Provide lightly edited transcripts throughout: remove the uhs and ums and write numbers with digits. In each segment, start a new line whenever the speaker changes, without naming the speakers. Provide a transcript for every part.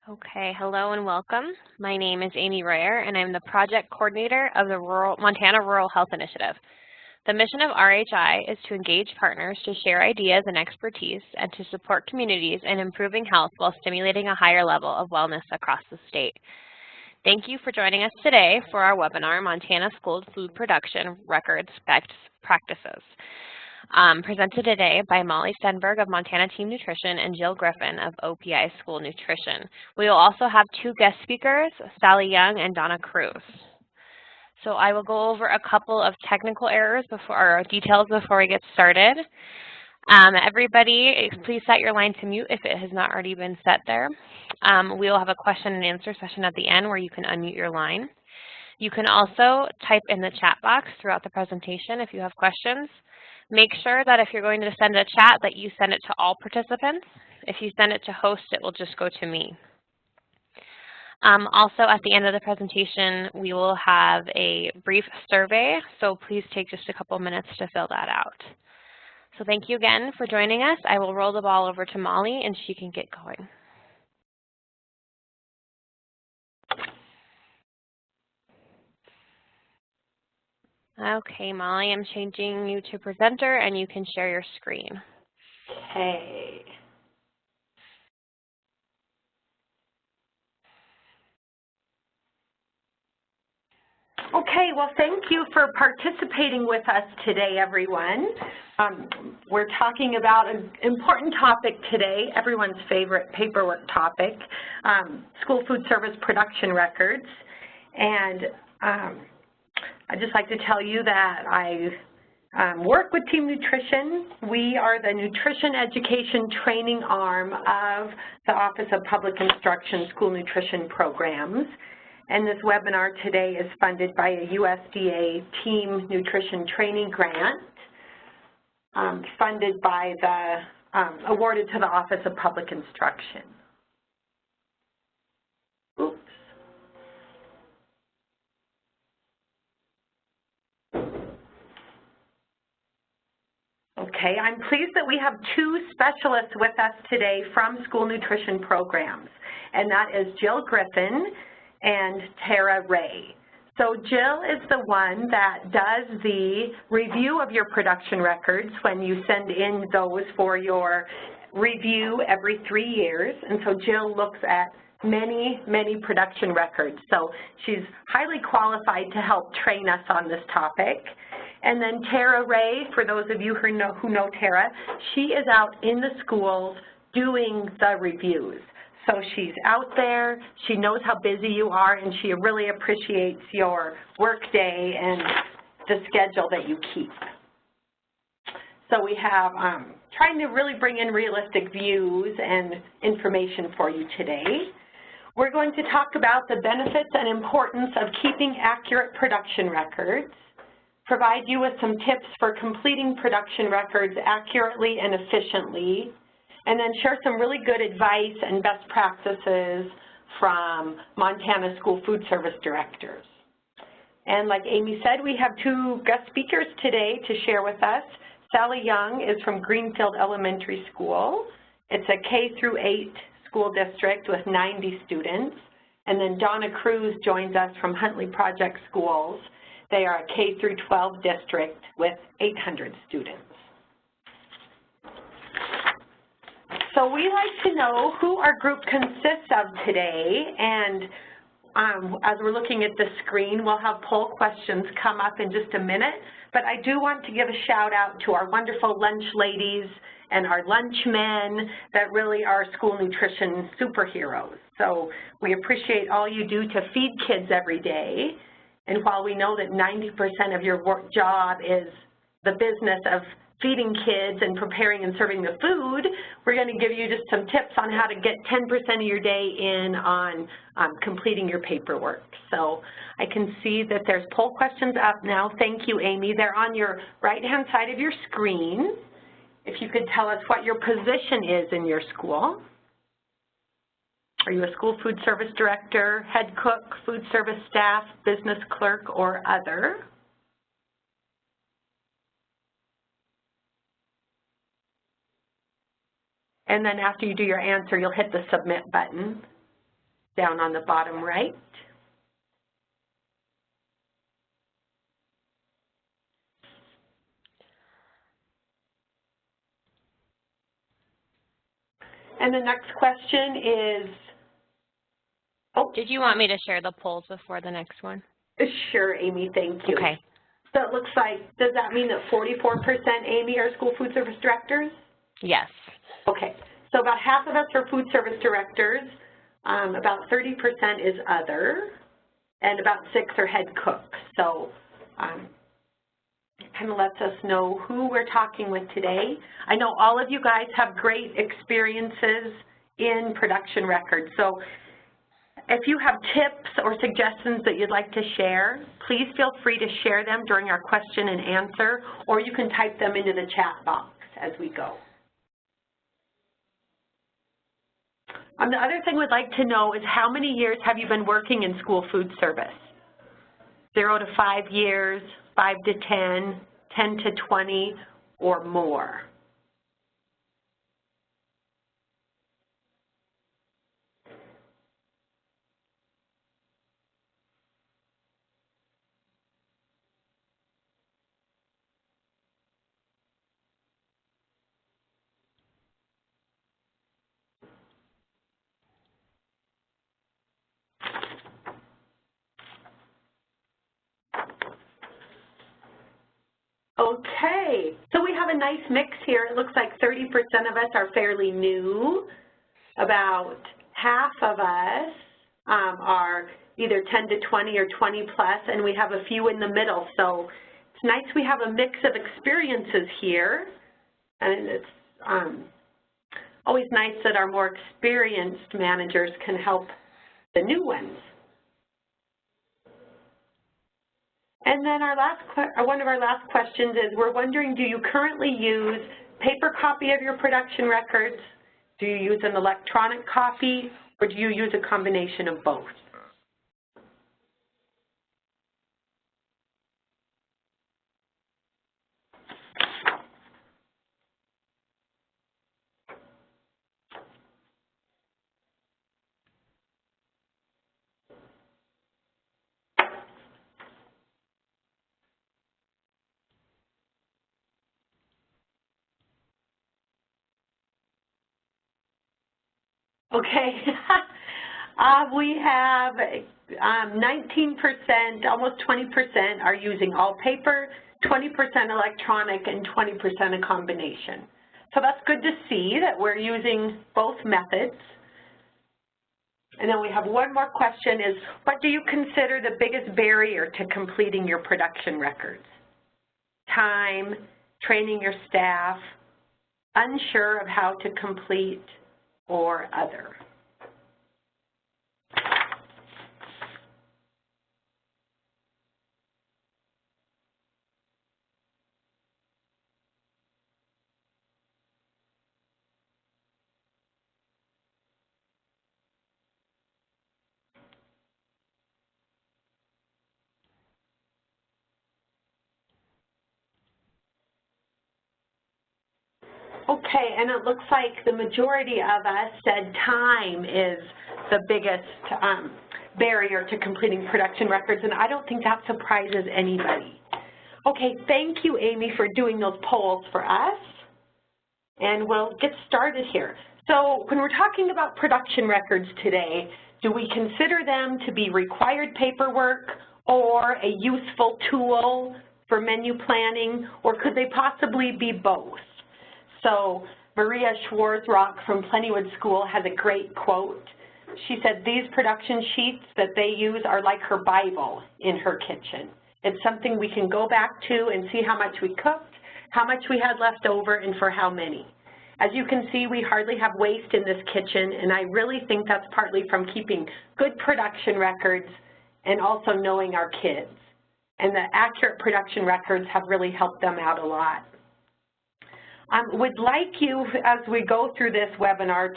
Okay, hello and welcome. My name is Amy Royer, and I'm the project coordinator of the Montana Rural Health Initiative. The mission of RHI is to engage partners to share ideas and expertise and to support communities in improving health while stimulating a higher level of wellness across the state. Thank you for joining us today for our webinar, Montana School Food Production Records Best Practices. Presented today by Molly Stenberg of Montana Team Nutrition and Jill Griffin of OPI School Nutrition. We will also have two guest speakers, Salley Young and Dona Kruse. So I will go over a couple of technical errors or details before we get started. Everybody, please set your line to mute if it has not already been set there. We will have a question and answer session at the end where you can unmute your line. You can also type in the chat box throughout the presentation if you have questions. Make sure that if you're going to send a chat that you send it to all participants. If you send it to host, it will just go to me. Also, at the end of the presentation, we will have a brief survey, so please take just a couple minutes to fill that out. So thank you again for joining us. I will roll the ball over to Molly, and she can get going. Okay, Molly, I'm changing you to presenter, and you can share your screen.
Okay. Okay, well, thank you for participating with us today, everyone. We're talking about an important topic today, everyone's favorite paperwork topic, school food service production records. And I'd just like to tell you that I work with Team Nutrition. We are the nutrition education training arm of the Office of Public Instruction School Nutrition Programs. And this webinar today is funded by a USDA Team Nutrition Training Grant, funded by the, awarded to the Office of Public Instruction. Oops. Okay, I'm pleased that we have two specialists with us today from school nutrition programs, and that is Jill Griffin and Tara Ray. So Jill is the one that does the review of your production records when you send in those for your review every 3 years. And so Jill looks at many, many production records. So she's highly qualified to help train us on this topic. And then Tara Ray, for those of you who know Tara, she is out in the schools doing the reviews. So she's out there, she knows how busy you are, and she really appreciates your work day and the schedule that you keep. So we have trying to really bring in realistic views and information for you today. We're going to talk about the benefits and importance of keeping accurate production records, provide you with some tips for completing production records accurately and efficiently, and then share some really good advice and best practices from Montana School Food Service Directors. And like Amy said, we have two guest speakers today to share with us. Salley Young is from Greenfield Elementary School. It's a K-8 school district with 90 students. And then Dona Kruse joins us from Huntley Project Schools. They are a K-12 district with 800 students. So we like to know who our group consists of today, and as we're looking at the screen, we'll have poll questions come up in just a minute, but I do want to give a shout out to our wonderful lunch ladies and our lunch men that really are school nutrition superheroes. So we appreciate all you do to feed kids every day, and while we know that 90% of your work job is the business of feeding kids and preparing and serving the food, we're going to give you just some tips on how to get 10% of your day in on completing your paperwork. So I can see that there's poll questions up now. Thank you, Amy. They're on your right-hand side of your screen. If you could tell us what your position is in your school. Are you a school food service director, head cook, food service staff, business clerk, or other? And then after you do your answer, you'll hit the submit button. down on the bottom right. And the next question is,
Did you want me to share the polls before the next one?
Sure, Amy, thank you.
Okay.
So it looks like, does that mean that 44%, Amy, are school food service directors?
Yes.
Okay, so about half of us are food service directors, about 30% is other, and about 6 are head cooks. So it kind of lets us know who we're talking with today. I know all of you guys have great experiences in production records. So if you have tips or suggestions that you'd like to share, please feel free to share them during our question and answer, or you can type them into the chat box as we go. The other thing we'd like to know is how many years have you been working in school food service? 0 to 5 years, 5 to 10, 10 to 20, or more. Okay, so we have a nice mix here. It looks like 30% of us are fairly new. About half of us are either 10 to 20 or 20 plus, and we have a few in the middle. So it's nice we have a mix of experiences here, and it's always nice that our more experienced managers can help the new ones. And then our one of our last questions is, we're wondering, do you currently use paper copy of your production records? Do you use an electronic copy, or do you use a combination of both? Okay, we have 19%, almost 20% are using all paper, 20% electronic, and 20% a combination. So that's good to see that we're using both methods. And then we have one more question is, what do you consider the biggest barrier to completing your production records? Time, training your staff, unsure of how to complete, or other. Okay, and it looks like the majority of us said time is the biggest barrier to completing production records, and I don't think that surprises anybody. Okay, thank you, Amy, for doing those polls for us, and we'll get started here. So when we're talking about production records today, do we consider them to be required paperwork or a useful tool for menu planning, or could they possibly be both? So Maria Schwarzrock from Plentywood School has a great quote. She said, these production sheets that they use are like her Bible in her kitchen. It's something we can go back to and see how much we cooked, how much we had left over, and for how many. As you can see, we hardly have waste in this kitchen, and I really think that's partly from keeping good production records and also knowing our kids. And the accurate production records have really helped them out a lot. Would like you, as we go through this webinar,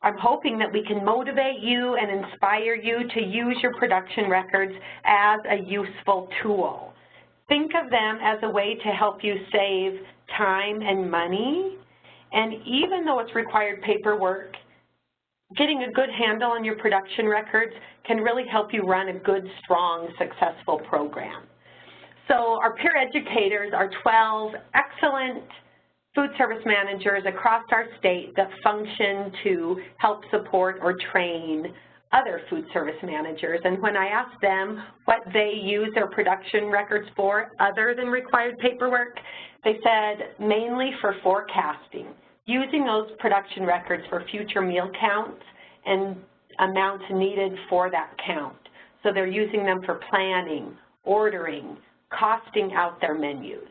I'm hoping that we can motivate you and inspire you to use your production records as a useful tool. Think of them as a way to help you save time and money, and even though it's required paperwork, getting a good handle on your production records can really help you run a good, strong, successful program. So our peer educators are 12 excellent food service managers across our state that function to help support or train other food service managers. And when I asked them what they use their production records for other than required paperwork, they said mainly for forecasting, using those production records for future meal counts and amounts needed for that count. So they're using them for planning, ordering, costing out their menus.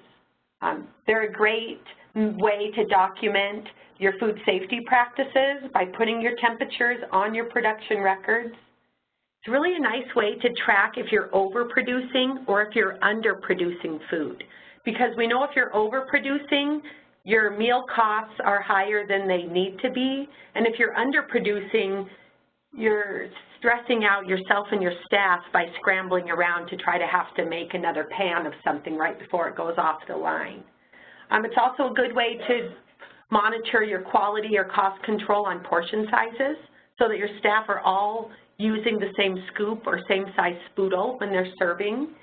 They're a great way to document your food safety practices by putting your temperatures on your production records. It's really a nice way to track if you're overproducing or if you're underproducing food. Because we know if you're overproducing, your meal costs are higher than they need to be. And if you're underproducing, you're stressing out yourself and your staff by scrambling around to try to have to make another pan of something right before it goes off the line. It's also a good way to monitor your quality or cost control on portion sizes so that your staff are all using the same scoop or same size spoodle when they're serving.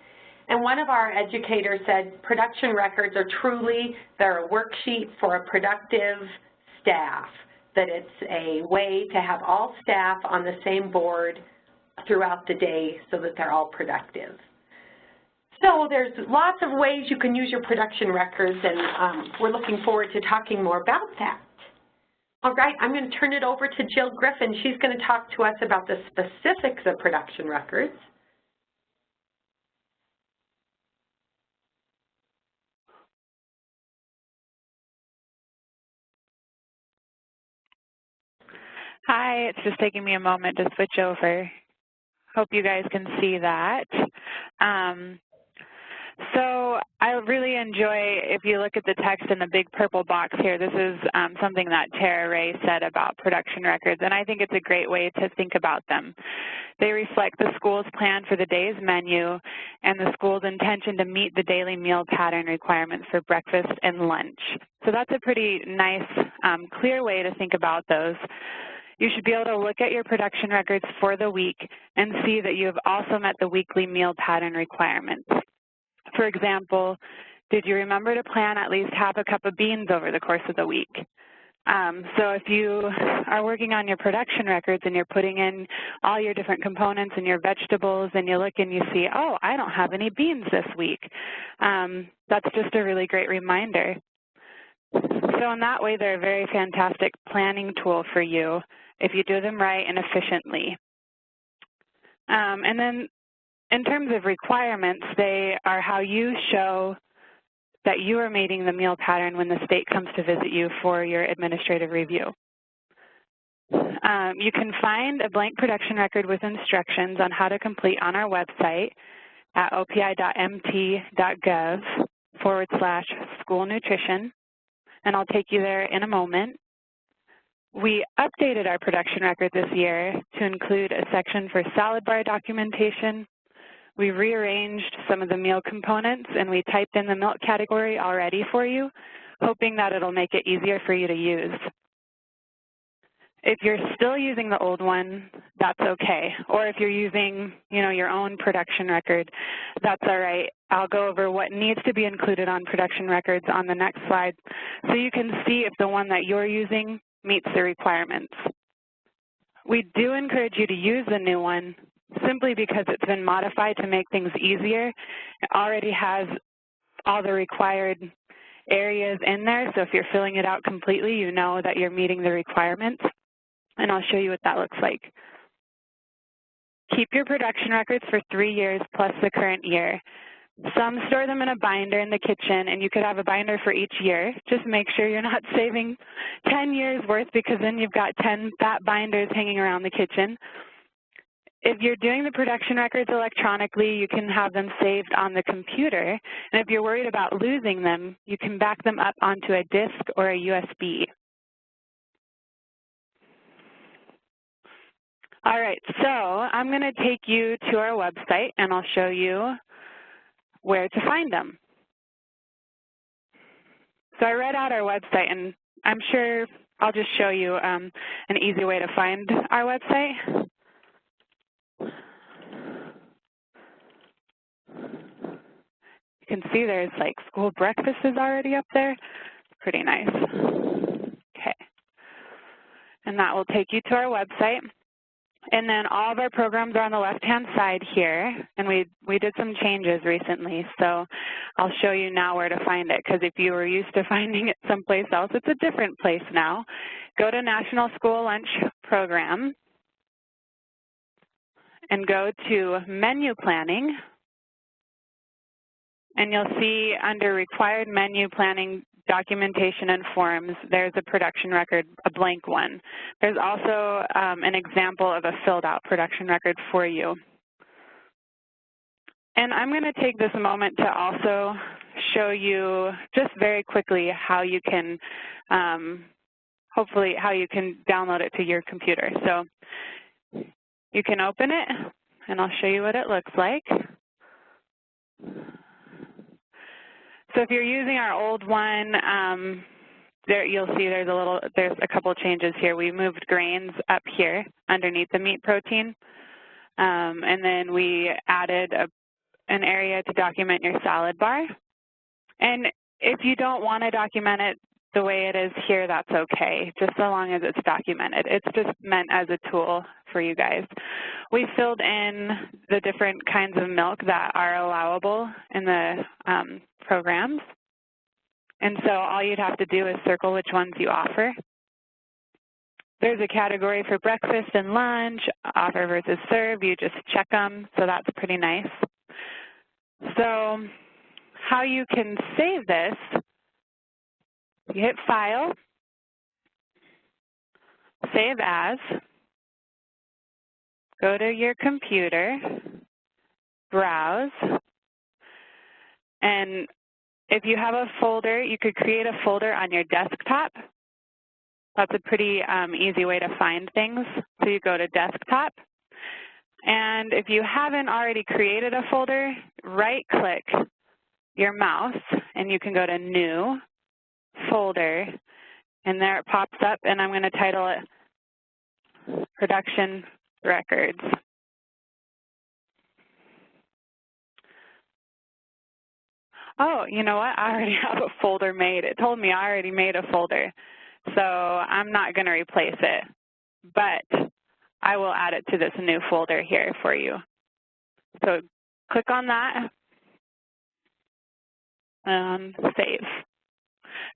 And one of our educators said production records are truly, they're a worksheet for a productive staff, that it's a way to have all staff on the same board throughout the day so that they're all productive. So there's lots of ways you can use your production records, and we're looking forward to talking more about that. All right, I'm going to turn it over to Jill Griffin. She's going to talk to us about the specifics of production records.
Hi, it's just taking me a moment to switch over. Hope you guys can see that. So I really enjoy, if you look at the text in the big purple box here, this is something that Tara Ray said about production records, and I think it's a great way to think about them. They reflect the school's plan for the day's menu and the school's intention to meet the daily meal pattern requirements for breakfast and lunch. So that's a pretty nice, clear way to think about those. You should be able to look at your production records for the week and see that you have also met the weekly meal pattern requirements. For example, did you remember to plan at least half a cup of beans over the course of the week? So if you are working on your production records and you're putting in all your different components and your vegetables and you look and you see, oh, I don't have any beans this week, that's just a really great reminder. So in that way, they're a very fantastic planning tool for you if you do them right and efficiently. And then in terms of requirements, they are how you show that you are meeting the meal pattern when the state comes to visit you for your administrative review. You can find a blank production record with instructions on how to complete on our website at opi.mt.gov/school nutrition, and I'll take you there in a moment. We updated our production record this year to include a section for salad bar documentation. We rearranged some of the meal components, and we typed in the milk category already for you, hoping that it'll make it easier for you to use. If you're still using the old one, that's okay. Or if you're using, your own production record, that's all right. I'll go over what needs to be included on production records on the next slide so you can see if the one that you're using meets the requirements. We do encourage you to use the new one simply because it's been modified to make things easier. It already has all the required areas in there, so if you're filling it out completely, you know that you're meeting the requirements, and I'll show you what that looks like. Keep your production records for 3 years plus the current year. Some store them in a binder in the kitchen, and you could have a binder for each year. Just make sure you're not saving 10 years worth, because then you've got 10 fat binders hanging around the kitchen. If you're doing the production records electronically, you can have them saved on the computer. And if you're worried about losing them, you can back them up onto a disk or a USB. All right, so I'm going to take you to our website, and I'll show you where to find them. So I read out our website, and I'm sure I'll just show you an easy way to find our website. You can see there's like school breakfast is already up there. Pretty nice. Okay. And that will take you to our website. And then all of our programs are on the left-hand side here, and we did some changes recently, so I'll show you now where to find it, because if you were used to finding it someplace else, it's a different place now. Go to National School Lunch Program and go to Menu Planning, and you'll see under Required Menu Planning Documentation and Forms, there's a production record, a blank one. There's also an example of a filled out production record for you. And I'm going to take this moment to also show you just very quickly how you can, hopefully how you can download it to your computer. So you can open it, and I'll show you what it looks like. So if you're using our old one, there you'll see there's a couple changes here. We moved grains up here underneath the meat protein, and then we added an area to document your salad bar. And if you don't want to document it the way it is here, that's okay, just so long as it's documented. It's just meant as a tool for you guys. We filled in the different kinds of milk that are allowable in the programs. And so all you'd have to do is circle which ones you offer. There's a category for breakfast and lunch, offer versus serve. You just check them, so that's pretty nice. So how you can save this, you hit File, Save As, go to your computer, Browse, and if you have a folder, you could create a folder on your desktop. That's a pretty easy way to find things. So you go to Desktop, and if you haven't already created a folder, right-click your mouse, and you can go to New, Folder, and there it pops up, and I'm going to title it Production Records. Oh, you know what? I already have a folder made. It told me I already made a folder, so I'm not going to replace it, but I will add it to this new folder here for you. So click on that and save.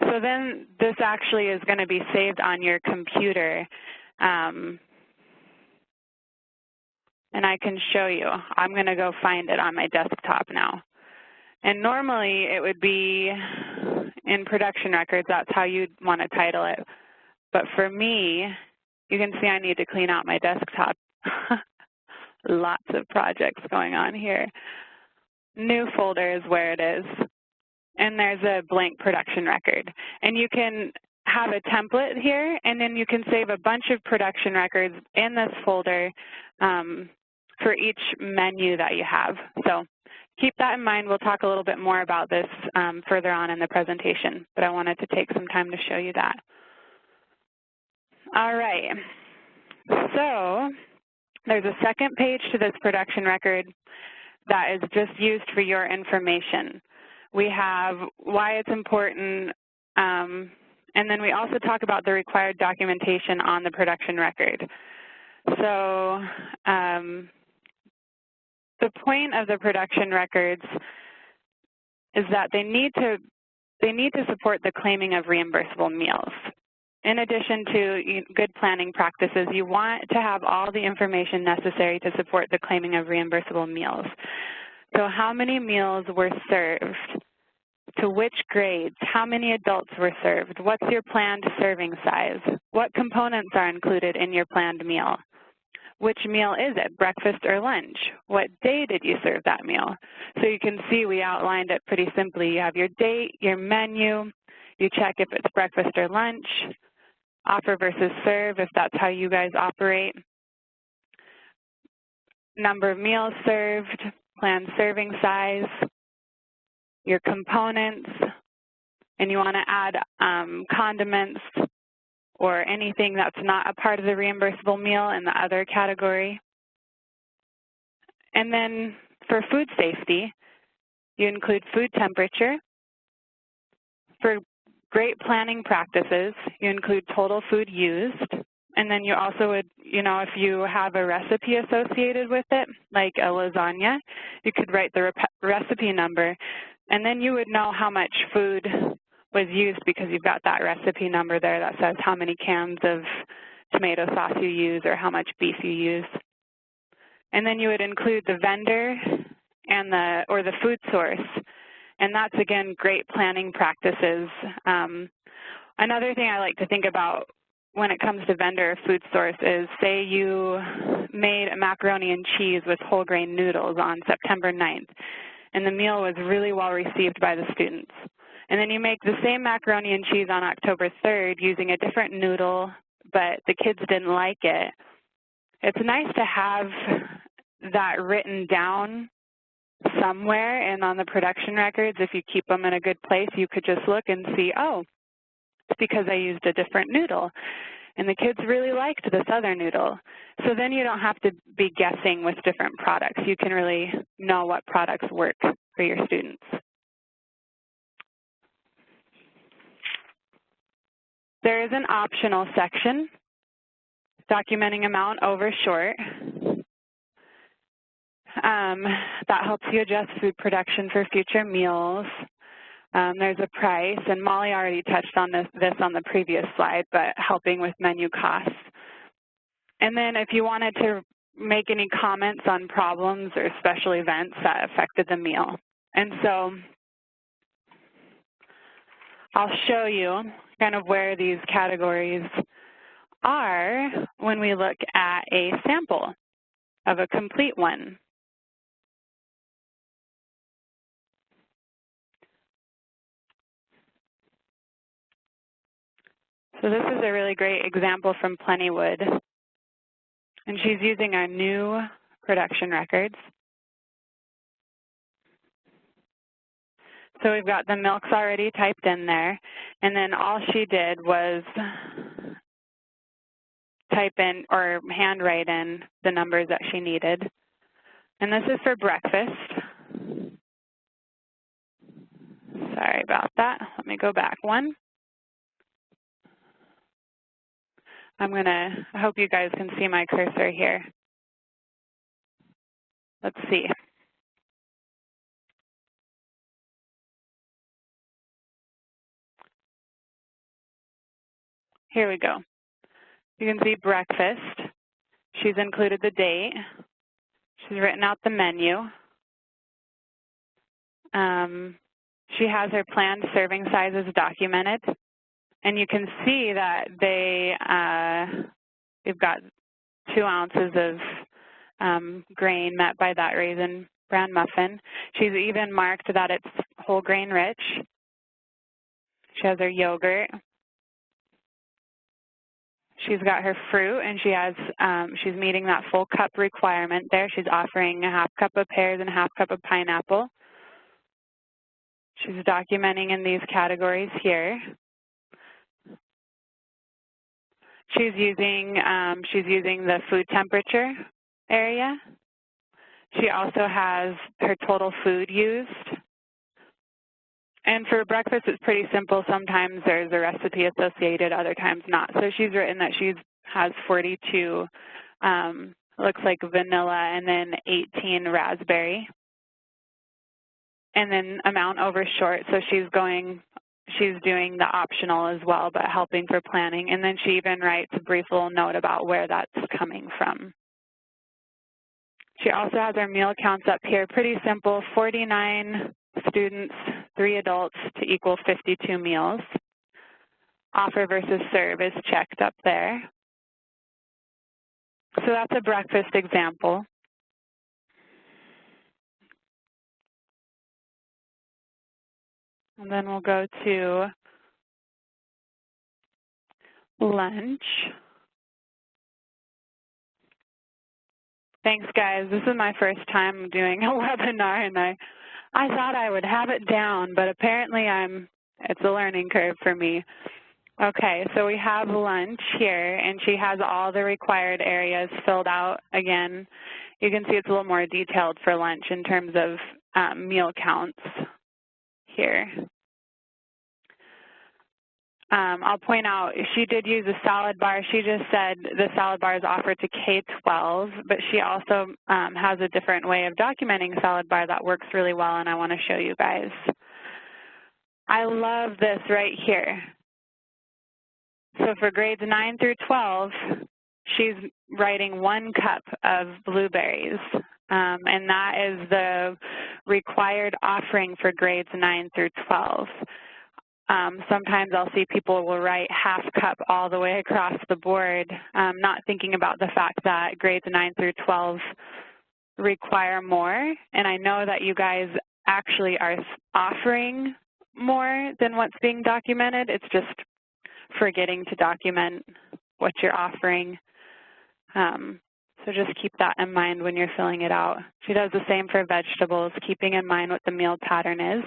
So then this actually is going to be saved on your computer, and I can show you. I'm going to go find it on my desktop now. And normally it would be in production records. That's how you'd want to title it. But for me, you can see I need to clean out my desktop. Lots of projects going on here. New folder is where it is. And there's a blank production record. And you can have a template here, and then you can save a bunch of production records in this folder for each menu that you have. So keep that in mind. We'll talk a little bit more about this further on in the presentation, but I wanted to take some time to show you that. All right. So there's a second page to this production record that is just used for your information. We have why it's important, and then we also talk about the required documentation on the production record. So the point of the production records is that they need to support the claiming of reimbursable meals. In addition to good planning practices, you want to have all the information necessary to support the claiming of reimbursable meals. So how many meals were served? To which grades? How many adults were served? What's your planned serving size? What components are included in your planned meal? Which meal is it, breakfast or lunch? What day did you serve that meal? So you can see we outlined it pretty simply. You have your date, your menu, you check if it's breakfast or lunch, offer versus serve if that's how you guys operate, number of meals served, planned serving size, your components, and you want to add condiments or anything that's not a part of the reimbursable meal in the other category. And then for food safety, you include food temperature. For great planning practices, you include total food used. And then you also would, if you have a recipe associated with it, like a lasagna, you could write the recipe number, and then you would know how much food was used because you've got that recipe number there that says how many cans of tomato sauce you use or how much beef you use. And then you would include the vendor and the food source. And that's, again, great planning practices. Another thing I like to think about when it comes to vendor or food source is, say you made a macaroni and cheese with whole grain noodles on September 9th, and the meal was really well received by the students. And then you make the same macaroni and cheese on October 3rd using a different noodle, but the kids didn't like it. It's nice to have that written down somewhere, and on the production records, if you keep them in a good place, you could just look and see, oh, it's because I used a different noodle, and the kids really liked this other noodle. So then you don't have to be guessing with different products. You can really know what products work for your students. There is an optional section, documenting amount over short. That helps you adjust food production for future meals. There's a price, and Molly already touched on this on the previous slide, but helping with menu costs. And then if you wanted to make any comments on problems or special events that affected the meal. And so I'll show you kind of where these categories are when we look at a sample of a complete one. So this is a really great example from Plentywood, and she's using our new production records. So we've got the milks already typed in there, and then all she did was type in or handwrite in the numbers that she needed. And this is for breakfast. Sorry about that. Let me go back one. I hope you guys can see my cursor here. Let's see. Here we go. You can see breakfast. She's included the date. She's written out the menu. She has her planned serving sizes documented. And you can see that they've got 2 ounces of grain met by that raisin bran muffin. She's even marked that it's whole grain rich. She has her yogurt. She's got her fruit, and she's meeting that full cup requirement there. She's offering a half cup of pears and a half cup of pineapple. She's documenting in these categories here. She's using the food temperature area. She also has her total food used. And for breakfast, it's pretty simple. Sometimes there's a recipe associated, other times not. So she's written that she has 42, looks like vanilla, and then 18 raspberry. And then amount over short, so she's doing the optional as well, but helping for planning. And then she even writes a brief little note about where that's coming from. She also has her meal counts up here. Pretty simple, 49 students, 3 adults to equal 52 meals. Offer versus serve is checked up there. So that's a breakfast example. And then we'll go to lunch. Thanks, guys. This is my first time doing a webinar, and I thought I would have it down, but apparently it's a learning curve for me. Okay, so we have lunch here, and she has all the required areas filled out. Again, you can see it's a little more detailed for lunch in terms of meal counts here. I'll point out, she did use a salad bar. She just said the salad bar is offered to K-12, but she also has a different way of documenting salad bar that works really well, and I want to show you guys. I love this right here. So for grades 9 through 12, she's writing 1 cup of blueberries, and that is the required offering for grades 9 through 12. Sometimes I'll see people will write half cup all the way across the board, not thinking about the fact that grades 9 through 12 require more, and I know that you guys actually are offering more than what's being documented. It's just forgetting to document what you're offering. So just keep that in mind when you're filling it out. She does the same for vegetables, keeping in mind what the meal pattern is.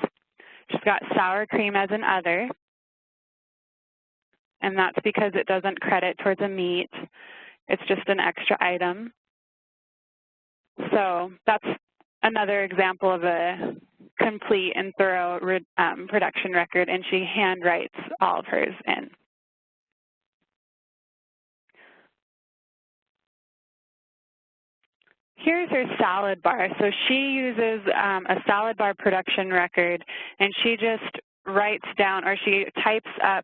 She's got sour cream as an other, and that's because it doesn't credit towards a meat. It's just an extra item. So that's another example of a complete and thorough production record, and she handwrites all of hers in. Here's her salad bar. So she uses a salad bar production record, and she just writes down, or she types up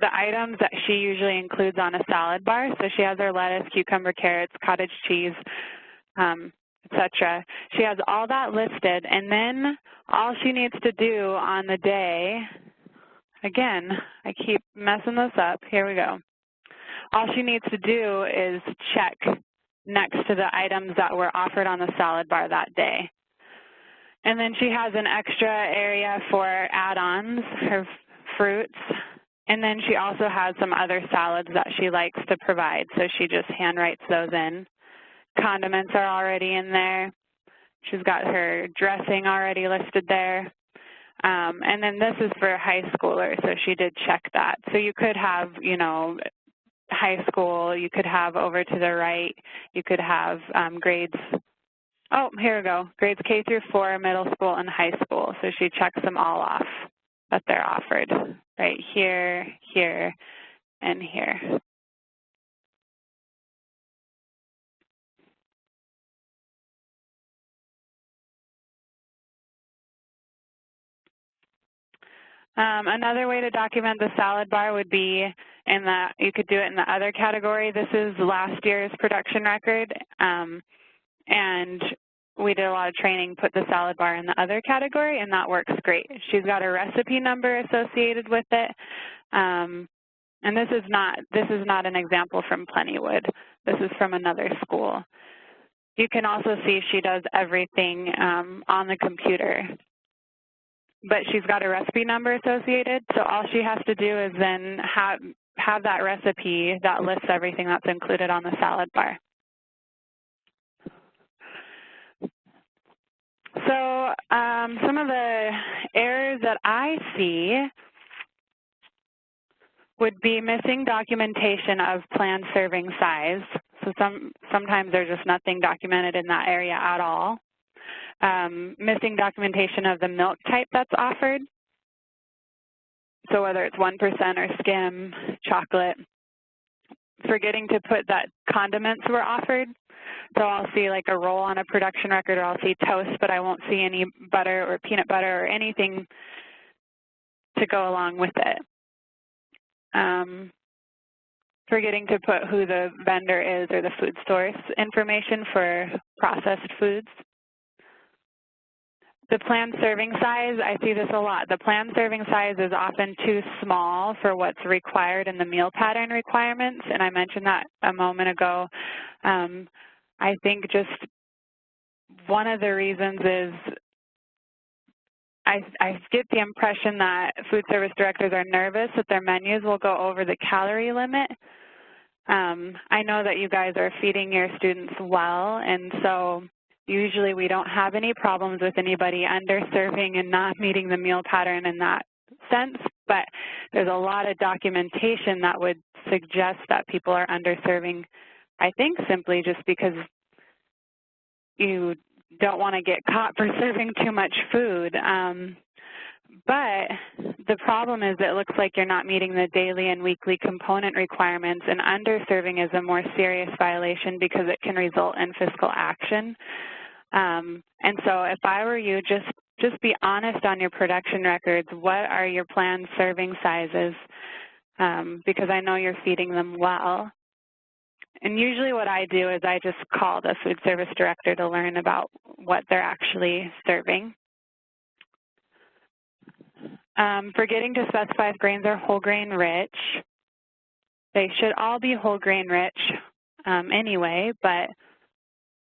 the items that she usually includes on a salad bar. So she has her lettuce, cucumber, carrots, cottage cheese, etc. She has all that listed, and then all she needs to do on the day, again, I keep messing this up. Here we go. All she needs to do is check next to the items that were offered on the salad bar that day. And then she has an extra area for add-ons, her fruits, and then she also has some other salads that she likes to provide, so she just handwrites those in. Condiments are already in there. She's got her dressing already listed there. And then this is for a high schooler, so she did check that. So you could have, you know, high school, you could have over to the right, you could have grades, oh, here we go, grades K through 4, middle school, and high school. So she checks them all off that they're offered, right here, here, and here. Another way to document the salad bar would be in that you could do it in the other category. This is last year's production record, and we did a lot of training, put the salad bar in the other category, and that works great. She's got a recipe number associated with it, and this is not an example from Plentywood. This is from another school. You can also see she does everything on the computer, but she's got a recipe number associated, so all she has to do is then have that recipe that lists everything that's included on the salad bar. So some of the errors that I see would be missing documentation of planned serving size. So sometimes there's just nothing documented in that area at all. Missing documentation of the milk type that's offered. So whether it's 1% or skim, chocolate. Forgetting to put that condiments were offered. So I'll see like a roll on a production record, or I'll see toast, but I won't see any butter or peanut butter or anything to go along with it. Forgetting to put who the vendor is or the food source information for processed foods. The planned serving size, I see this a lot. The planned serving size is often too small for what's required in the meal pattern requirements, and I mentioned that a moment ago. I think just one of the reasons is I get the impression that food service directors are nervous that their menus will go over the calorie limit. I know that you guys are feeding your students well, and so usually we don't have any problems with anybody underserving and not meeting the meal pattern in that sense, but there's a lot of documentation that would suggest that people are underserving, I think simply just because you don't want to get caught for serving too much food. But the problem is it looks like you're not meeting the daily and weekly component requirements, and underserving is a more serious violation because it can result in fiscal action. And so if I were you, just be honest on your production records. What are your planned serving sizes? Because I know you're feeding them well. And usually what I do is I just call the food service director to learn about what they're actually serving. Forgetting to specify if grains are whole grain rich. They should all be whole grain rich anyway, but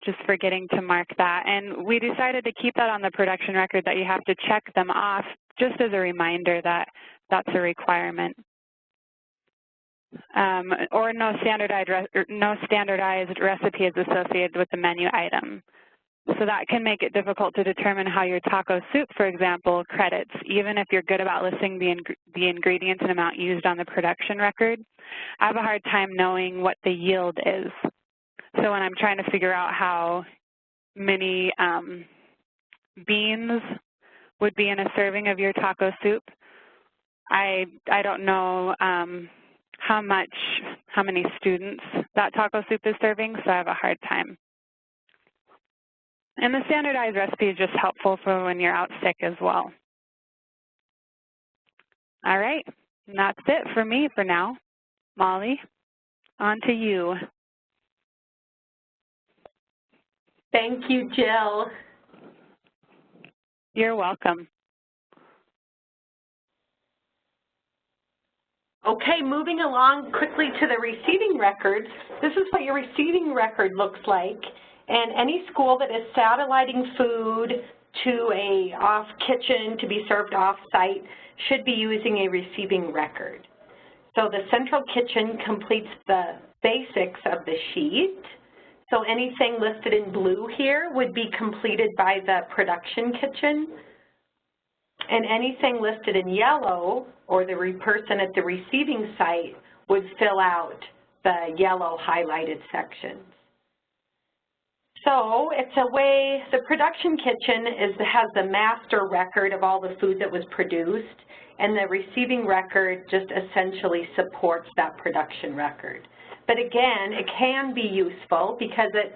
just forgetting to mark that. And we decided to keep that on the production record, that you have to check them off just as a reminder that that's a requirement. Or no standardized recipe is associated with the menu item. So that can make it difficult to determine how your taco soup, for example, credits, even if you're good about listing the ingredients and amount used on the production record. I have a hard time knowing what the yield is. So when I'm trying to figure out how many beans would be in a serving of your taco soup, I don't know how many students that taco soup is serving, so I have a hard time. And the standardized recipe is just helpful for when you're out sick as well. All right, and that's it for me for now. Molly, on to you.
Thank you, Jill.
You're welcome.
Okay, moving along quickly to the receiving records. This is what your receiving record looks like. And any school that is satelliting food to a off kitchen to be served off-site should be using a receiving record. So the central kitchen completes the basics of the sheet. So anything listed in blue here would be completed by the production kitchen. And anything listed in yellow, or the person at the receiving site, would fill out the yellow highlighted sections. So it's a way, the production kitchen has the master record of all the food that was produced, and the receiving record just essentially supports that production record. But again, it can be useful because it's,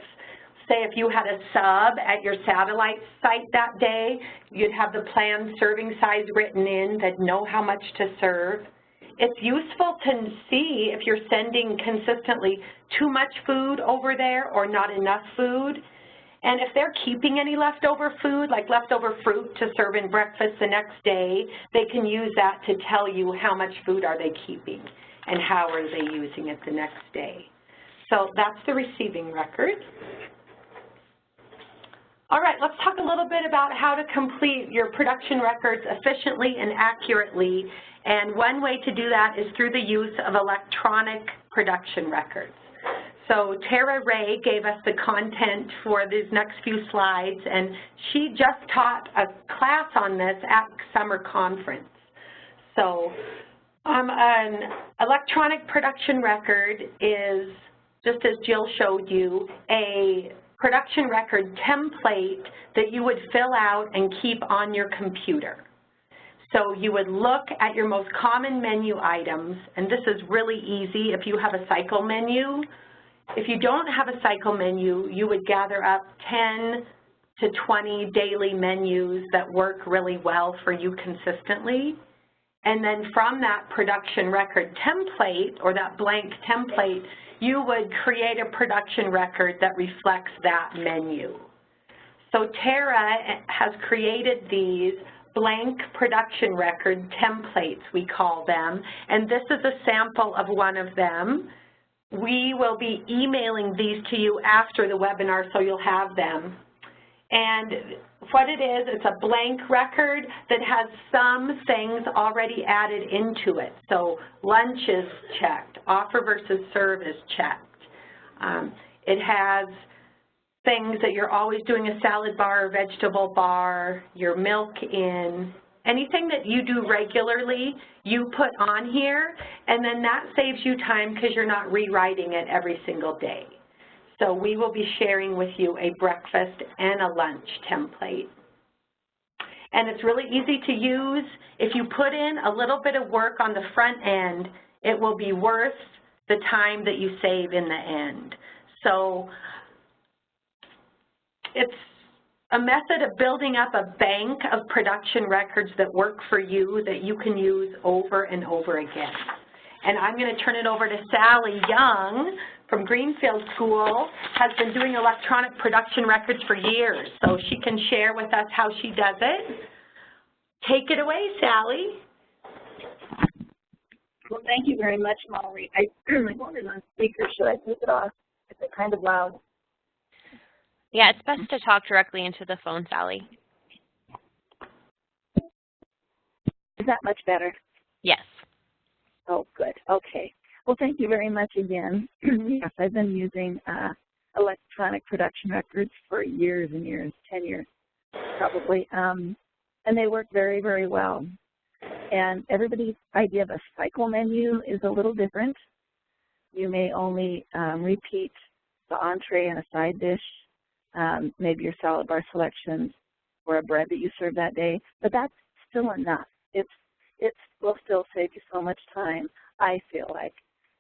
say if you had a sub at your satellite site that day, you'd have the planned serving size written in, that know how much to serve. It's useful to see if you're sending consistently too much food over there or not enough food. And if they're keeping any leftover food, like leftover fruit to serve in breakfast the next day, they can use that to tell you how much food are they keeping and how are they using it the next day. So that's the receiving record. All right, let's talk a little bit about how to complete your production records efficiently and accurately. And one way to do that is through the use of electronic production records. So Tara Ray gave us the content for these next few slides, and she just taught a class on this at summer conference. So an electronic production record is, just as Jill showed you, a production record template that you would fill out and keep on your computer. So you would look at your most common menu items, and this is really easy if you have a cycle menu. If you don't have a cycle menu, you would gather up 10 to 20 daily menus that work really well for you consistently. And then from that production record template, or that blank template, you would create a production record that reflects that menu. So Tara has created these blank production record templates, we call them, and this is a sample of one of them. We will be emailing these to you after the webinar, so you'll have them. And what it is, it's a blank record that has some things already added into it. So lunch is checked, offer versus serve is checked. It has things that you're always doing, a salad bar or vegetable bar, your milk in, anything that you do regularly, you put on here, and then that saves you time because you're not rewriting it every single day. So we will be sharing with you a breakfast and a lunch template. And it's really easy to use. If you put in a little bit of work on the front end, it will be worth the time that you save in the end. So it's a method of building up a bank of production records that work for you that you can use over and over again. And I'm going to turn it over to Salley Young from Greenfield School, has been doing electronic production records for years, so she can share with us how she does it. Take it away, Salley.
Well, thank you very much, Molly. My phone is on speaker. Should I take it off? Is it kind of loud?
Yeah, it's best to talk directly into the phone, Salley.
Is that much better?
Yes.
Oh, good. Okay. Well, thank you very much again. Yes, I've been using electronic production records for years and years, 10 years probably, and they work very, very well. And everybody's idea of a cycle menu is a little different. You may only repeat the entree and a side dish, maybe your salad bar selections or a bread that you serve that day, but that's still enough. It will still save you so much time, I feel like,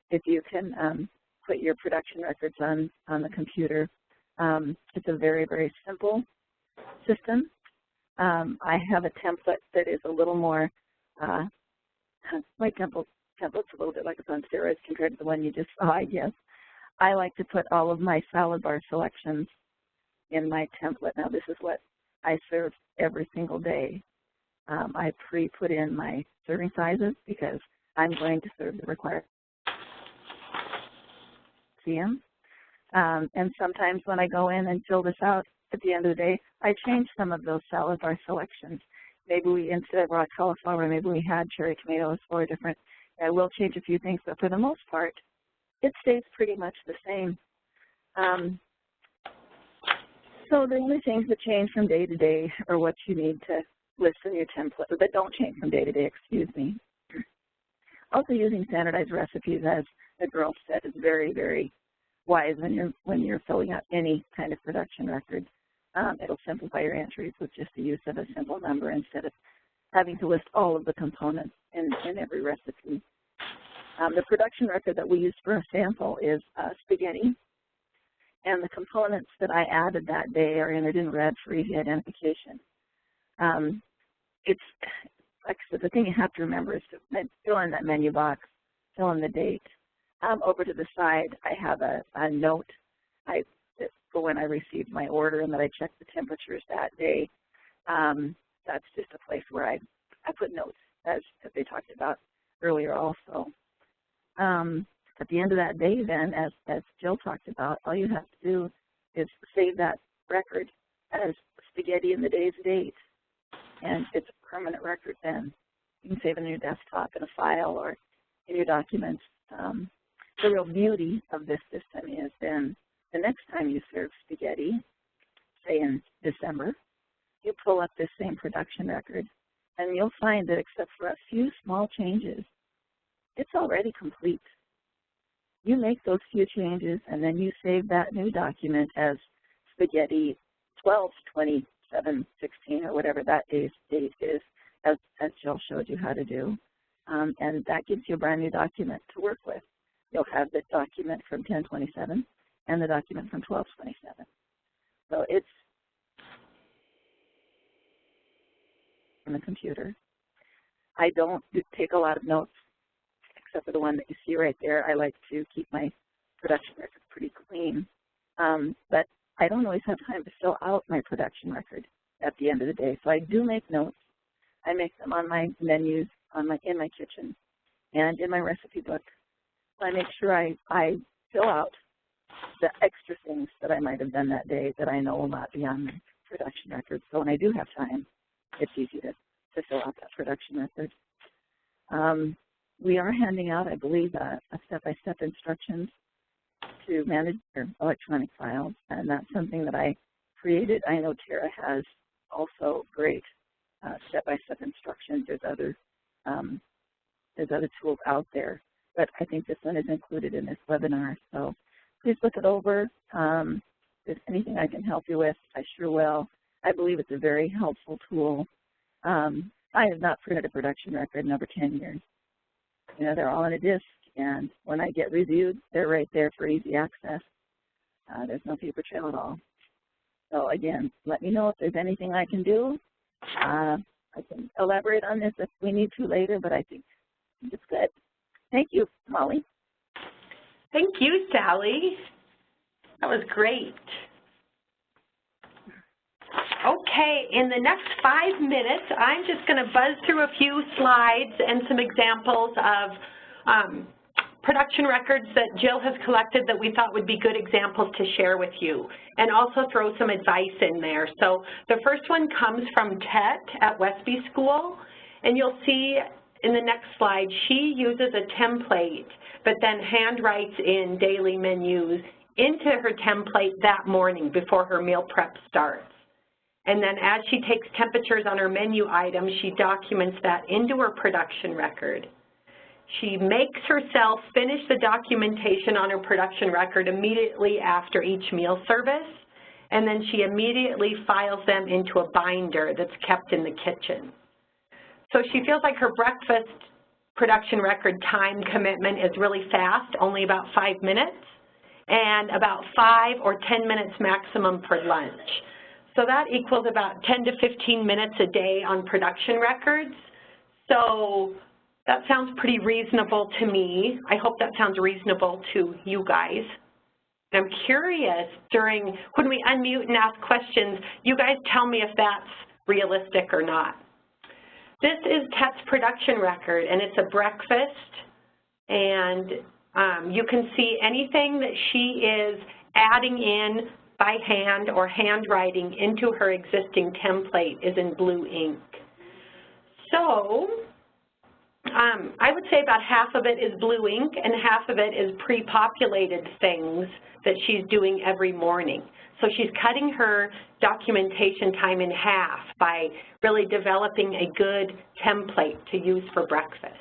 if you can put your production records on the computer. It's a very, very simple system. I have a template that is a little more, my template's a little bit like it's on steroids compared to the one you just saw, I guess. I like to put all of my salad bar selections in my template. Now, this is what I serve every single day. I pre-put in my serving sizes because I'm going to serve the required CM. And sometimes when I go in and fill this out at the end of the day, I change some of those salad bar selections. Maybe we, instead of raw cauliflower, maybe we had cherry tomatoes or different. I will change a few things, but for the most part, it stays pretty much the same. So the only things that change from day to day are what you need to list in your template, that don't change from day to day, excuse me. Also, using standardized recipes, as the girl said, is very, very wise when you're filling out any kind of production record. It'll simplify your entries with just the use of a simple number instead of having to list all of the components in every recipe. The production record that we used for a sample is spaghetti, and the components that I added that day are entered in red for easy identification. It's like I said, the thing you have to remember is to fill in that menu box, fill in the date. Over to the side, I have a note for when I received my order and that I checked the temperatures that day. That's just a place where I put notes, as they talked about earlier also. At the end of that day then, as Jill talked about, all you have to do is save that record as spaghetti in the day's date, and it's a permanent record then. You can save it on your desktop in a file or in your documents. The real beauty of this system is then the next time you serve spaghetti, say in December, you pull up this same production record, and you'll find that except for a few small changes, it's already complete. You make those few changes, and then you save that new document as spaghetti 12/27/16 or whatever that day's date is, as Jill showed you how to do. And that gives you a brand new document to work with. You'll have the document from 10/27 and the document from 12/27. So it's on the computer. I don't take a lot of notes, except for the one that you see right there. I like to keep my production record pretty clean. But I don't always have time to fill out my production record at the end of the day. So I do make notes. I make them on my menus, in my kitchen, and in my recipe book. I make sure I fill out the extra things that I might have done that day that I know will not be on the production record. So when I do have time, it's easy to fill out that production record. We are handing out, I believe, a step-by-step instructions to manage your electronic files, and that's something that I created. I know Tara has also great step-by-step instructions. There's other tools out there, but I think this one is included in this webinar. So please look it over. If there's anything I can help you with, I sure will. I believe it's a very helpful tool. I have not printed a production record in over 10 years. You know, they're all on a disc, and when I get reviewed, they're right there for easy access. There's no paper trail at all. So again, let me know if there's anything I can do. I can elaborate on this if we need to later, but I think it's good. Thank you, Molly.
Thank you, Sally. That was great. Okay, in the next 5 minutes, I'm just going to buzz through a few slides and some examples of production records that Jill has collected that we thought would be good examples to share with you, and also throw some advice in there. So the first one comes from Tet at Westby School, and you'll see in the next slide, she uses a template, but then handwrites in daily menus into her template that morning before her meal prep starts. And then as she takes temperatures on her menu items, she documents that into her production record. She makes herself finish the documentation on her production record immediately after each meal service, and then she immediately files them into a binder that's kept in the kitchen. So she feels like her breakfast production record time commitment is really fast, only about 5 minutes, and about 5 or 10 minutes maximum for lunch. So that equals about 10 to 15 minutes a day on production records. So that sounds pretty reasonable to me. I hope that sounds reasonable to you guys. I'm curious, when we unmute and ask questions, you guys tell me if that's realistic or not. This is Tet's production record, and it's a breakfast, and you can see anything that she is adding in by hand or handwriting into her existing template is in blue ink. So I would say about half of it is blue ink and half of it is pre-populated things that she's doing every morning. So she's cutting her documentation time in half by really developing a good template to use for breakfast.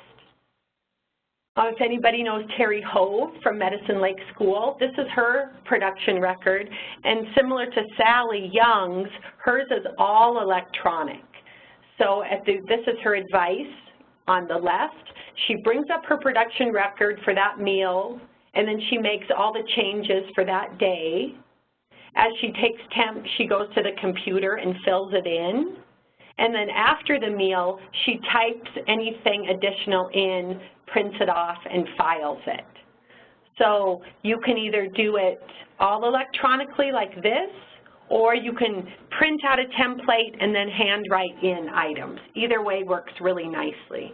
If anybody knows Terry Hove from Medicine Lake School, this is her production record, and similar to Sally Young's, hers is all electronic. So this is her advice on the left. She brings up her production record for that meal, and then she makes all the changes for that day. As she takes temp, she goes to the computer and fills it in. And then after the meal, she types anything additional in, prints it off, and files it. So you can either do it all electronically like this, or you can print out a template and then handwrite in items. Either way works really nicely.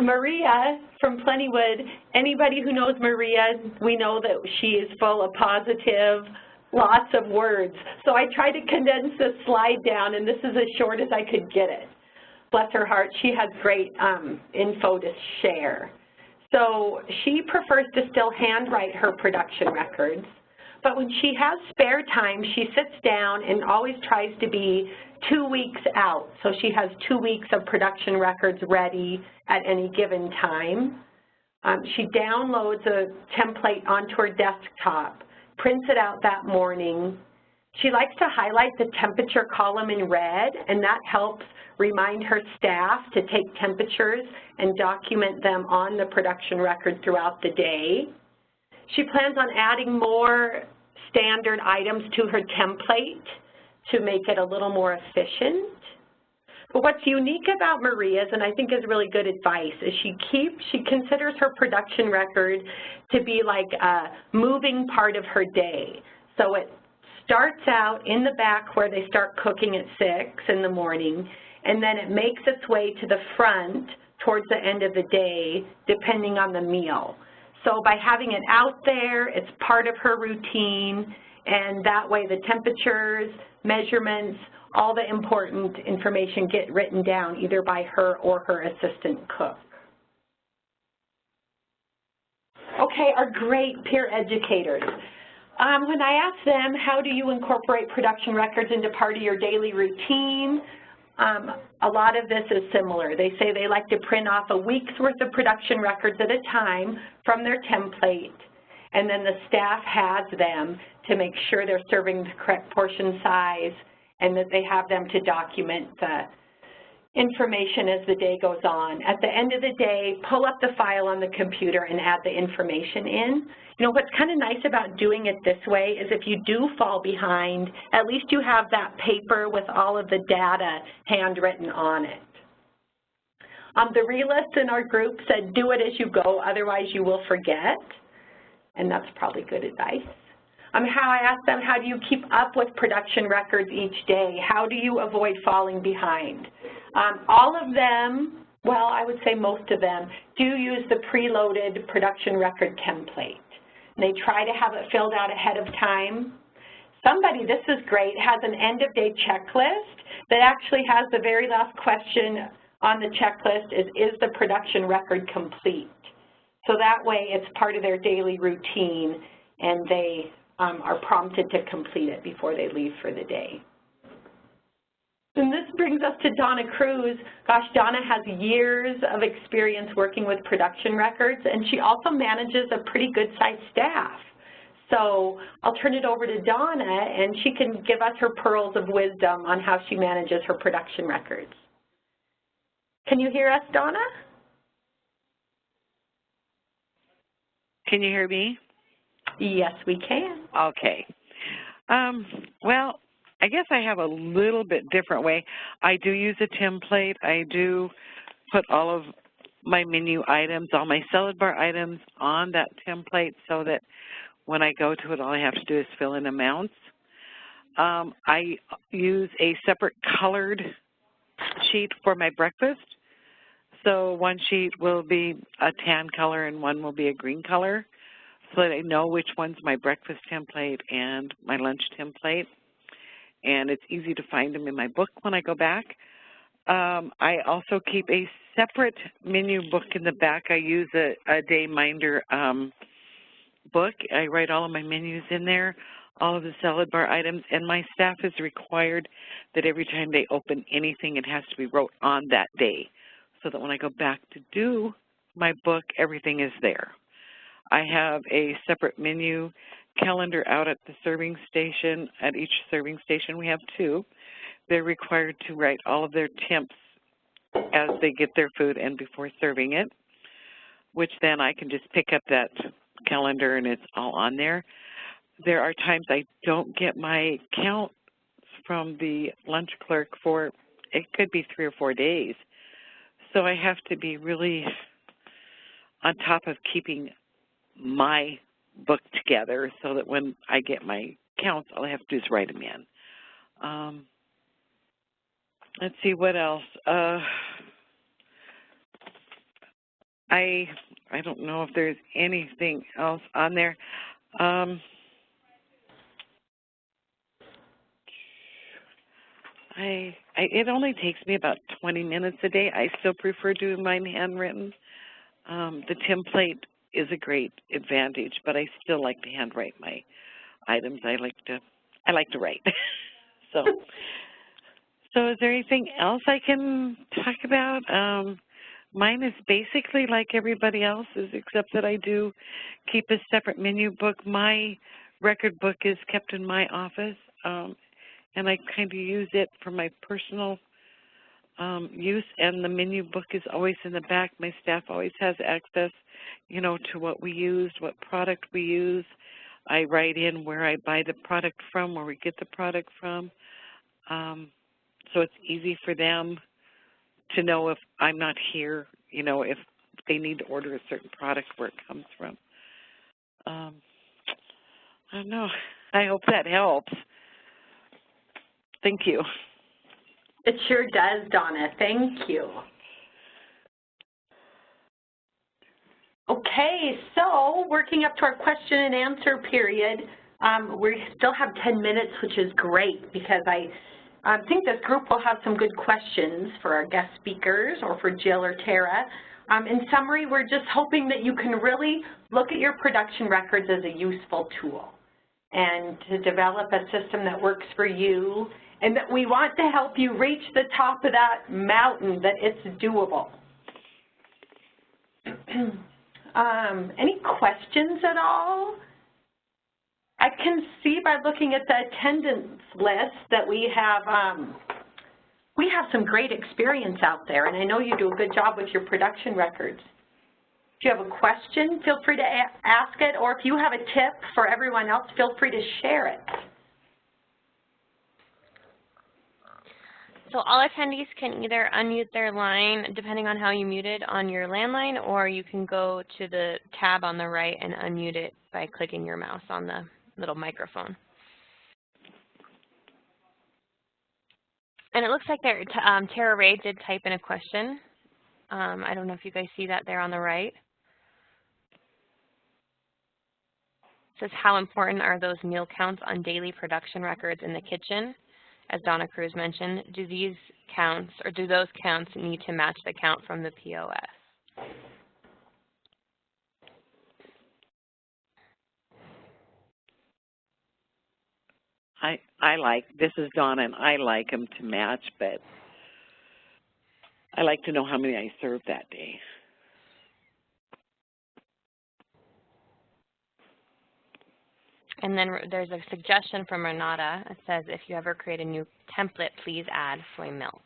Maria from Plentywood, anybody who knows Maria, we know that she is full of positive, lots of words. So I tried to condense this slide down, and this is as short as I could get it. Bless her heart, she has great info to share. So she prefers to still handwrite her production records, but when she has spare time, she sits down and always tries to be 2 weeks out. So she has 2 weeks of production records ready at any given time. She downloads a template onto her desktop, prints it out that morning. She likes to highlight the temperature column in red, and that helps remind her staff to take temperatures and document them on the production record throughout the day. She plans on adding more standard items to her template to make it a little more efficient. But what's unique about Maria's, and I think is really good advice, is she considers her production record to be like a moving part of her day. So it starts out in the back where they start cooking at 6 in the morning, and then it makes its way to the front towards the end of the day, depending on the meal. So by having it out there, it's part of her routine, and that way the temperatures, measurements, all the important information get written down either by her or her assistant cook. Okay, our great peer educators. When I asked them, how do you incorporate production records into part of your daily routine, a lot of this is similar. They say they like to print off a week's worth of production records at a time from their template, and then the staff has them to make sure they're serving the correct portion size and that they have them to document the information as the day goes on. At the end of the day, pull up the file on the computer and add the information in. You know, what's kind of nice about doing it this way is if you do fall behind, at least you have that paper with all of the data handwritten on it. The realist in our group said, do it as you go, otherwise you will forget. And that's probably good advice. How I asked them, how do you keep up with production records each day? How do you avoid falling behind? All of them, well, I would say most of them, do use the preloaded production record template. And they try to have it filled out ahead of time. Somebody, this is great, has an end-of-day checklist that actually has the very last question on the checklist is the production record complete? So that way it's part of their daily routine and they are prompted to complete it before they leave for the day. And this brings us to Dona Kruse. Gosh, Dona has years of experience working with production records, and she also manages a pretty good-sized staff. So I'll turn it over to Dona, and she can give us her pearls of wisdom on how she manages her production records. Can you hear us, Dona?
Can you hear me?
Yes, we can.
Okay. Well, I guess I have a little bit different way. I do use a template. I do put all of my menu items, all my salad bar items on that template so that when I go to it, all I have to do is fill in amounts. I use a separate colored sheet for my breakfast. So one sheet will be a tan color and one will be a green color so that I know which one's my breakfast template and my lunch template. And it's easy to find them in my book when I go back. I also keep a separate menu book in the back. I use a day minder book. I write all of my menus in there, all of the salad bar items, and my staff is required that every time they open anything, it has to be wrote on that day so that when I go back to do my book, everything is there. I have a separate menu calendar out at the serving station. At each serving station, we have two. They're required to write all of their temps as they get their food and before serving it, which then I can just pick up that calendar and it's all on there. There are times I don't get my counts from the lunch clerk for, it could be 3 or 4 days. So I have to be really on top of keeping my book together so that when I get my counts, all I have to do is write them in. Let's see what else. I don't know if there's anything else on there. It only takes me about 20 minutes a day. I still prefer doing mine handwritten. The template is a great advantage, but I still like to handwrite my items. I like to write. So is there anything else I can talk about? Mine is basically like everybody else's, except that I do keep a separate menu book. My record book is kept in my office, and I kind of use it for my personal use, and the menu book is always in the back. My staff always has access, to what we used, what product we use. I write in where I buy the product from, where we get the product from. So it's easy for them to know if I'm not here, if they need to order a certain product, where it comes from. I don't know. I hope that helps. Thank you.
It sure does, Donna. Thank you. Okay, so working up to our question and answer period, we still have 10 minutes, which is great because I think this group will have some good questions for our guest speakers or for Jill or Tara. In summary, we're just hoping that you can really look at your production records as a useful tool. and to develop a system that works for you, and that we want to help you reach the top of that mountain, that it's doable. Any questions at all? I can see by looking at the attendance list that we have some great experience out there, and I know you do a good job with your production records. If you have a question, feel free to ask it, or if you have a tip for everyone else, feel free to share it.
So all attendees can either unmute their line, depending on how you muted on your landline, or you can go to the tab on the right and unmute it by clicking your mouse on the little microphone. And it looks like Tara Ray did type in a question. I don't know if you guys see that there on the right. It says, how important are those meal counts on daily production records in the kitchen? As Donna Kruse mentioned, do these counts, or do those counts need to match the count from the POS?
This is Donna, and I like them to match, but I like to know how many I served that day.
And then there's a suggestion from Renata. It says, if you ever create a new template, please add soy milk.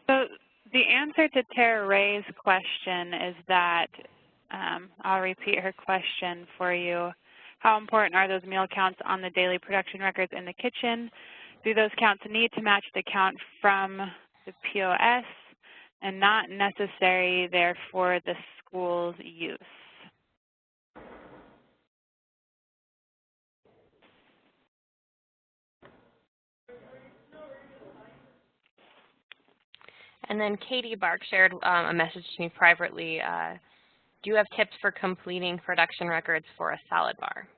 So the answer to Tara Ray's question is that, I'll repeat her question for you. How important are those meal counts on the daily production records in the kitchen? Do those counts need to match the count from the POS and not necessary, therefore, the school's use?
And then Katie Bark shared a message to me privately. Do you have tips for completing production records for a salad bar?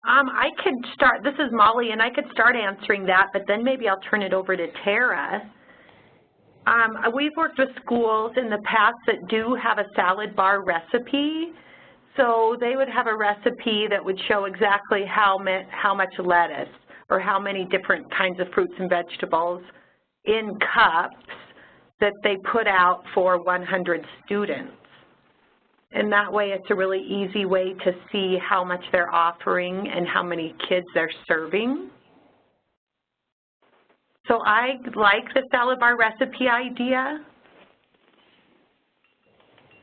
I could start, this is Molly, and I could start answering that, but then maybe I'll turn it over to Tara. We've worked with schools in the past that do have a salad bar recipe. So they would have a recipe that would show exactly how much lettuce or how many different kinds of fruits and vegetables in cups that they put out for 100 students. And that way it's a really easy way to see how much they're offering and how many kids they're serving. So I like the salad bar recipe idea.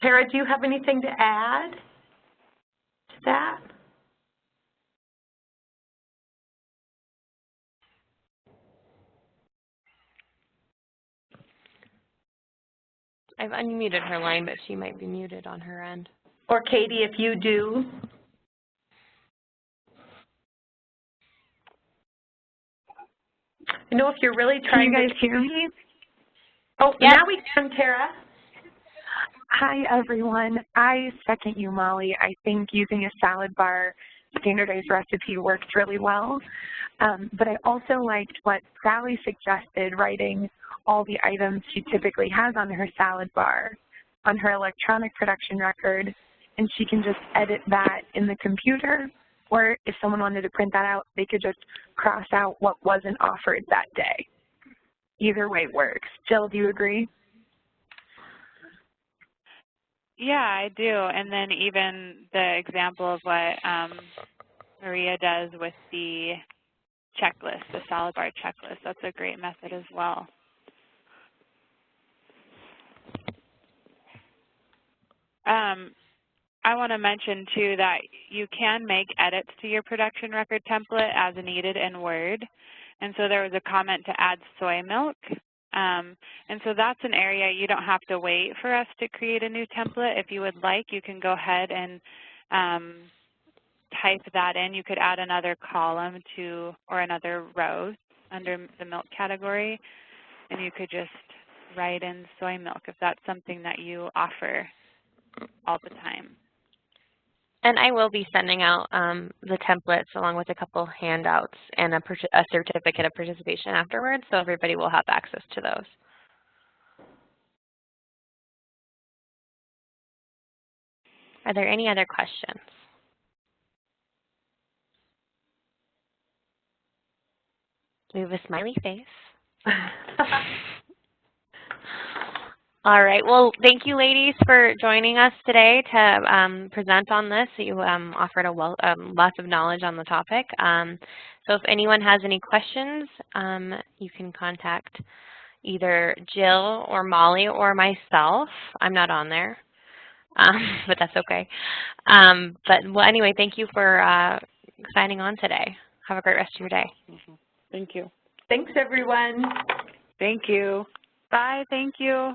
Tara, do you have anything to add to that?
I've unmuted her line, but she might be muted on her end.
Or Katie, if you do. I know if you're really trying to...
Can you guys hear me?
Oh, yeah. Now we can, Tara.
Hi, everyone. I second you, Molly. I think using a salad bar standardized recipe works really well. But I also liked what Salley suggested, writing all the items she typically has on her salad bar on her electronic production record, and she can just edit that in the computer, or if someone wanted to print that out, they could just cross out what wasn't offered that day. Either way works. Jill, do you agree?
Yeah, I do. And then even the example of what Maria does with the checklist, the salad bar checklist, that's a great method as well. I want to mention, too, that you can make edits to your production record template as needed in Word. And so there was a comment to add soy milk. And so that's an area you don't have to wait for us to create a new template. If you would like, you can go ahead and type that in. You could add another column to, or another row under the milk category, and you could just write in soy milk if that's something that you offer all the time.
And I will be sending out the templates along with a couple handouts and a certificate of participation afterwards, so everybody will have access to those. Are there any other questions? We have a smiley face. All right. Well, thank you, ladies, for joining us today to present on this. You offered lots of knowledge on the topic. So if anyone has any questions, you can contact either Jill or Molly or myself. I'm not on there, but that's okay. Well, anyway, thank you for signing on today. Have a great rest of your day.
Thank you.
Thanks, everyone.
Thank you.
Bye. Thank you.